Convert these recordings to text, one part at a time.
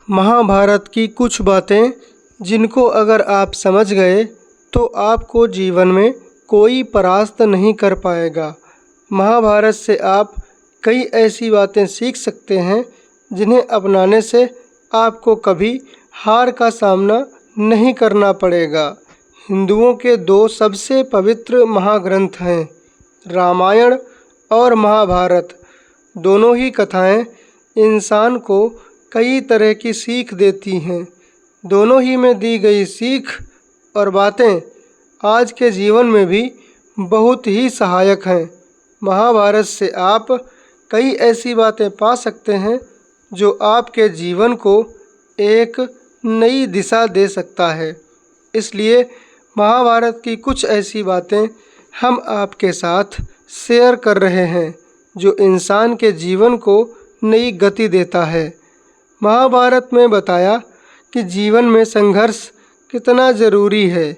महाभारत की कुछ बातें जिनको अगर आप समझ गए तो आपको जीवन में कोई परास्त नहीं कर पाएगा। महाभारत से आप कई ऐसी बातें सीख सकते हैं जिन्हें अपनाने से आपको कभी हार का सामना नहीं करना पड़ेगा। हिंदुओं के दो सबसे पवित्र महाग्रंथ हैं, रामायण और महाभारत। दोनों ही कथाएं इंसान को कई तरह की सीख देती हैं। दोनों ही में दी गई सीख और बातें आज के जीवन में भी बहुत ही सहायक हैं। महाभारत से आप कई ऐसी बातें पा सकते हैं जो आपके जीवन को एक नई दिशा दे सकता है। इसलिए महाभारत की कुछ ऐसी बातें हम आपके साथ शेयर कर रहे हैं जो इंसान के जीवन को नई गति देता है। महाभारत में बताया कि जीवन में संघर्ष कितना ज़रूरी है।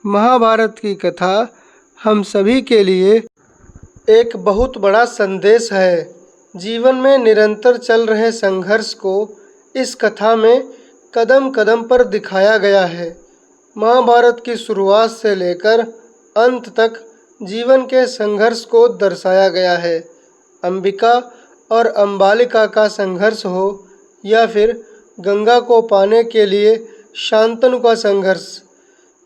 महाभारत की कथा हम सभी के लिए एक बहुत बड़ा संदेश है। जीवन में निरंतर चल रहे संघर्ष को इस कथा में कदम कदम पर दिखाया गया है। महाभारत की शुरुआत से लेकर अंत तक जीवन के संघर्ष को दर्शाया गया है। अंबिका और अंबालिका का संघर्ष हो या फिर गंगा को पाने के लिए शांतनु का संघर्ष,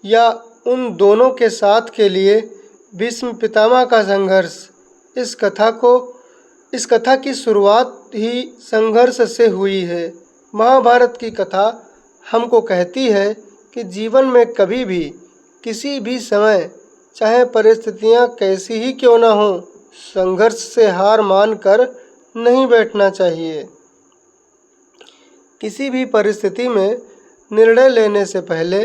या उन दोनों के साथ के लिए भीष्म पितामह का संघर्ष, इस कथा की शुरुआत ही संघर्ष से हुई है। महाभारत की कथा हमको कहती है कि जीवन में कभी भी किसी भी समय चाहे परिस्थितियां कैसी ही क्यों ना हो, संघर्ष से हार मानकर नहीं बैठना चाहिए। किसी भी परिस्थिति में निर्णय लेने से पहले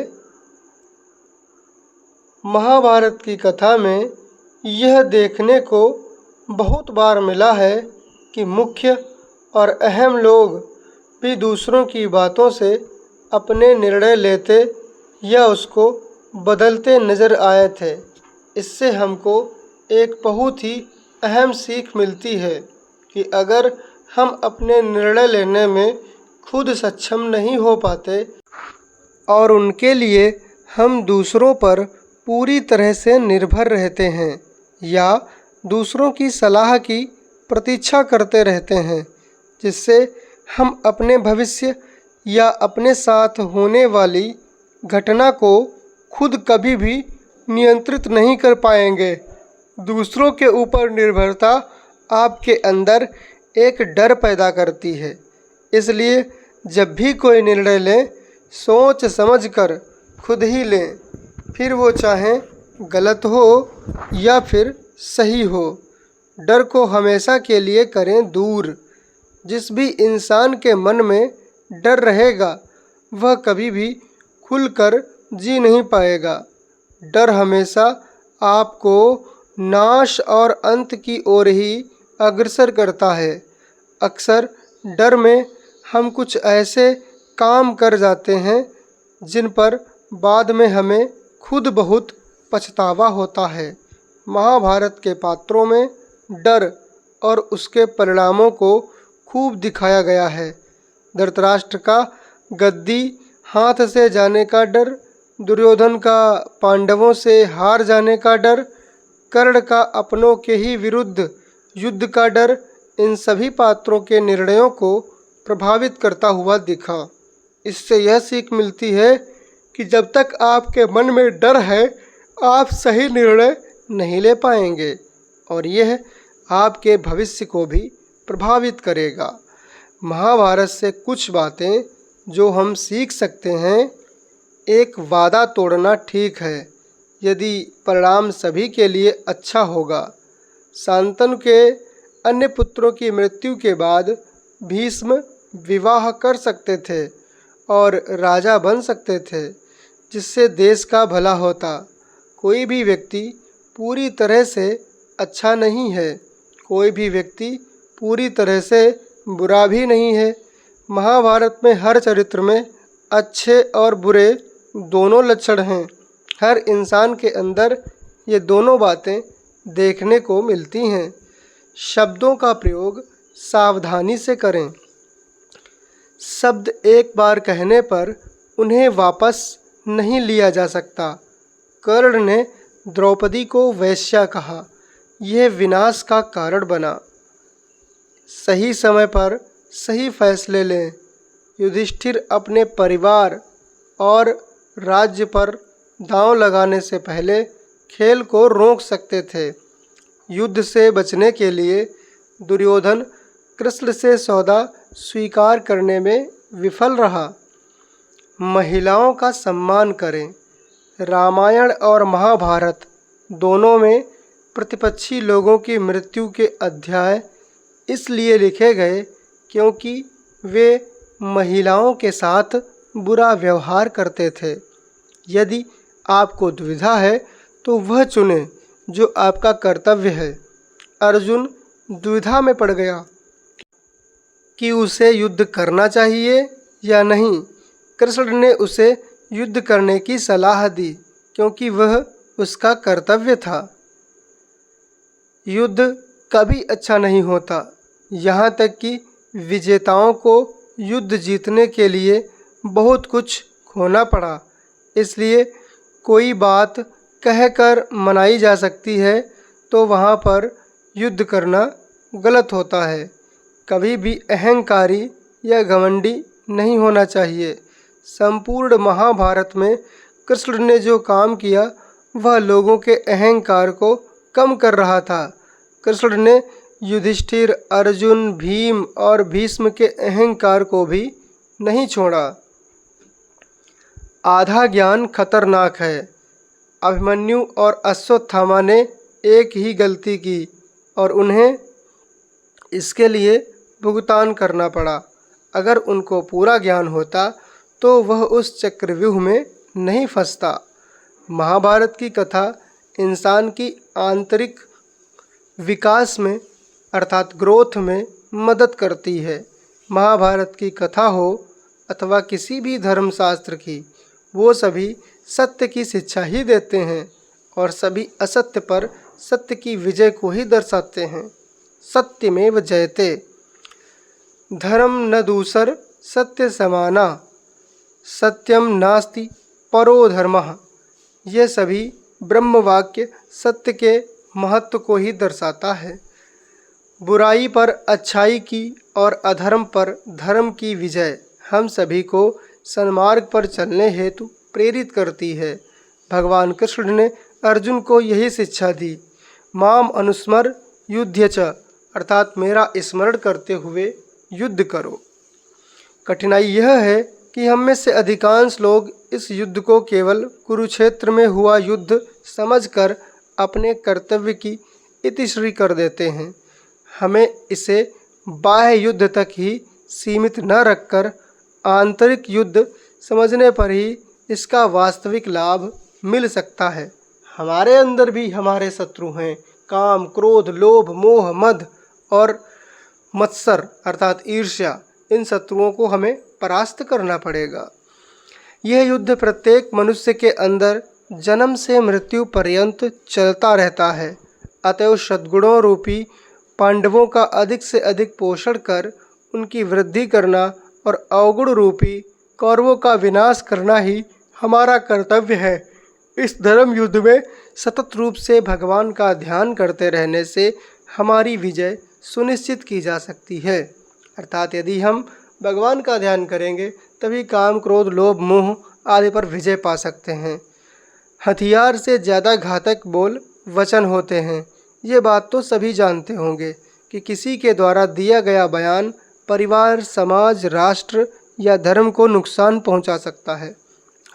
महाभारत की कथा में यह देखने को बहुत बार मिला है कि मुख्य और अहम लोग भी दूसरों की बातों से अपने निर्णय लेते या उसको बदलते नज़र आए थे। इससे हमको एक बहुत ही अहम सीख मिलती है कि अगर हम अपने निर्णय लेने में खुद सक्षम नहीं हो पाते और उनके लिए हम दूसरों पर पूरी तरह से निर्भर रहते हैं या दूसरों की सलाह की प्रतीक्षा करते रहते हैं, जिससे हम अपने भविष्य या अपने साथ होने वाली घटना को खुद कभी भी नियंत्रित नहीं कर पाएंगे। दूसरों के ऊपर निर्भरता आपके अंदर एक डर पैदा करती है। इसलिए जब भी कोई निर्णय लें, सोच समझकर खुद ही लें, फिर वो चाहे गलत हो या फिर सही हो। डर को हमेशा के लिए करें दूर। जिस भी इंसान के मन में डर रहेगा वह कभी भी खुलकर जी नहीं पाएगा। डर हमेशा आपको नाश और अंत की ओर ही अग्रसर करता है। अक्सर डर में हम कुछ ऐसे काम कर जाते हैं जिन पर बाद में हमें खुद बहुत पछतावा होता है। महाभारत के पात्रों में डर और उसके परिणामों को खूब दिखाया गया है। धृतराष्ट्र का गद्दी हाथ से जाने का डर, दुर्योधन का पांडवों से हार जाने का डर, कर्ण का अपनों के ही विरुद्ध युद्ध का डर, इन सभी पात्रों के निर्णयों को प्रभावित करता हुआ दिखा। इससे यह सीख मिलती है कि जब तक आपके मन में डर है, आप सही निर्णय नहीं ले पाएंगे और यह आपके भविष्य को भी प्रभावित करेगा। महाभारत से कुछ बातें जो हम सीख सकते हैं। एक, वादा तोड़ना ठीक है यदि परिणाम सभी के लिए अच्छा होगा। शांतनु के अन्य पुत्रों की मृत्यु के बाद भीष्म विवाह कर सकते थे और राजा बन सकते थे, जिससे देश का भला होता। कोई भी व्यक्ति पूरी तरह से अच्छा नहीं है, कोई भी व्यक्ति पूरी तरह से बुरा भी नहीं है। महाभारत में हर चरित्र में अच्छे और बुरे दोनों लक्षण हैं। हर इंसान के अंदर ये दोनों बातें देखने को मिलती हैं। शब्दों का प्रयोग सावधानी से करें। शब्द एक बार कहने पर उन्हें वापस नहीं लिया जा सकता। कर्ण ने द्रौपदी को वेश्या कहा, यह विनाश का कारण बना। सही समय पर सही फैसले लें। युधिष्ठिर अपने परिवार और राज्य पर दांव लगाने से पहले खेल को रोक सकते थे। युद्ध से बचने के लिए दुर्योधन कृष्ण से सौदा स्वीकार करने में विफल रहा। महिलाओं का सम्मान करें। रामायण और महाभारत दोनों में प्रतिपक्षी लोगों की मृत्यु के अध्याय इसलिए लिखे गए क्योंकि वे महिलाओं के साथ बुरा व्यवहार करते थे। यदि आपको दुविधा है तो वह चुनें जो आपका कर्तव्य है। अर्जुन दुविधा में पड़ गया कि उसे युद्ध करना चाहिए या नहीं। कृष्ण ने उसे युद्ध करने की सलाह दी क्योंकि वह उसका कर्तव्य था। युद्ध कभी अच्छा नहीं होता, यहाँ तक कि विजेताओं को युद्ध जीतने के लिए बहुत कुछ खोना पड़ा। इसलिए कोई बात कहकर मनाई जा सकती है तो वहाँ पर युद्ध करना गलत होता है। कभी भी अहंकारी या घमंडी नहीं होना चाहिए। संपूर्ण महाभारत में कृष्ण ने जो काम किया वह लोगों के अहंकार को कम कर रहा था। कृष्ण ने युधिष्ठिर, अर्जुन, भीम और भीष्म के अहंकार को भी नहीं छोड़ा। आधा ज्ञान खतरनाक है। अभिमन्यु और अश्वत्थामा ने एक ही गलती की और उन्हें इसके लिए भुगतान करना पड़ा। अगर उनको पूरा ज्ञान होता तो वह उस चक्रव्यूह में नहीं फंसता। महाभारत की कथा इंसान की आंतरिक विकास में अर्थात ग्रोथ में मदद करती है। महाभारत की कथा हो अथवा किसी भी धर्मशास्त्र की, वो सभी सत्य की शिक्षा ही देते हैं और सभी असत्य पर सत्य की विजय को ही दर्शाते हैं। सत्यमेव जयते। धर्म न दूसर सत्य समाना, सत्यम नास्ति परो धर्मः। ये सभी ब्रह्म वाक्य सत्य के महत्व को ही दर्शाता है। बुराई पर अच्छाई की और अधर्म पर धर्म की विजय हम सभी को सन्मार्ग पर चलने हेतु प्रेरित करती है। भगवान कृष्ण ने अर्जुन को यही शिक्षा दी। माम अनुस्मर युध्य च, अर्थात मेरा स्मरण करते हुए युद्ध करो। कठिनाई यह है कि हम में से अधिकांश लोग इस युद्ध को केवल कुरुक्षेत्र में हुआ युद्ध समझकर अपने कर्तव्य की इतिश्री कर देते हैं। हमें इसे बाह्य युद्ध तक ही सीमित न रखकर आंतरिक युद्ध समझने पर ही इसका वास्तविक लाभ मिल सकता है। हमारे अंदर भी हमारे शत्रु हैं। काम, क्रोध, लोभ, मोह, मद और मत्सर अर्थात ईर्ष्या, इन शत्रुओं को हमें परास्त करना पड़ेगा। यह युद्ध प्रत्येक मनुष्य के अंदर जन्म से मृत्यु पर्यंत चलता रहता है। अतएव सद्गुणों रूपी पांडवों का अधिक से अधिक पोषण कर उनकी वृद्धि करना और अवगुण रूपी कौरवों का विनाश करना ही हमारा कर्तव्य है। इस धर्म युद्ध में सतत रूप से भगवान का ध्यान करते रहने से हमारी विजय सुनिश्चित की जा सकती है। अर्थात यदि हम भगवान का ध्यान करेंगे तभी काम, क्रोध, लोभ, मोह आदि पर विजय पा सकते हैं। हथियार से ज़्यादा घातक बोल वचन होते हैं। ये बात तो सभी जानते होंगे कि किसी के द्वारा दिया गया बयान परिवार, समाज, राष्ट्र या धर्म को नुकसान पहुंचा सकता है।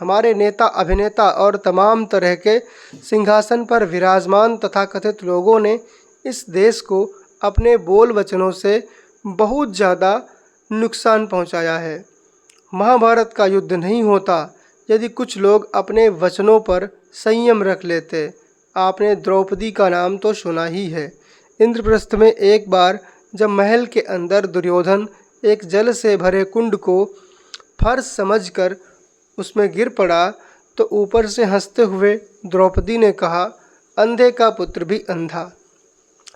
हमारे नेता, अभिनेता और तमाम तरह के सिंहासन पर विराजमान तथाकथित लोगों ने इस देश को अपने बोल वचनों से बहुत ज़्यादा नुकसान पहुंचाया है। महाभारत का युद्ध नहीं होता यदि कुछ लोग अपने वचनों पर संयम रख लेते। आपने द्रौपदी का नाम तो सुना ही है। इंद्रप्रस्थ में एक बार जब महल के अंदर दुर्योधन एक जल से भरे कुंड को फर्श समझकर उसमें गिर पड़ा तो ऊपर से हंसते हुए द्रौपदी ने कहा, अंधे का पुत्र भी अंधा।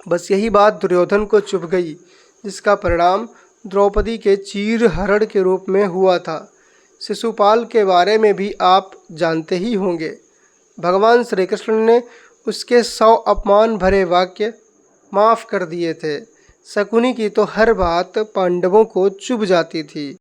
बस यही बात दुर्योधन को चुभ गई, जिसका परिणाम द्रौपदी के चीरहरण के रूप में हुआ था। शिशुपाल के बारे में भी आप जानते ही होंगे। भगवान श्री कृष्ण ने उसके 100 अपमान भरे वाक्य माफ़ कर दिए थे। शकुनी की तो हर बात पांडवों को चुभ जाती थी।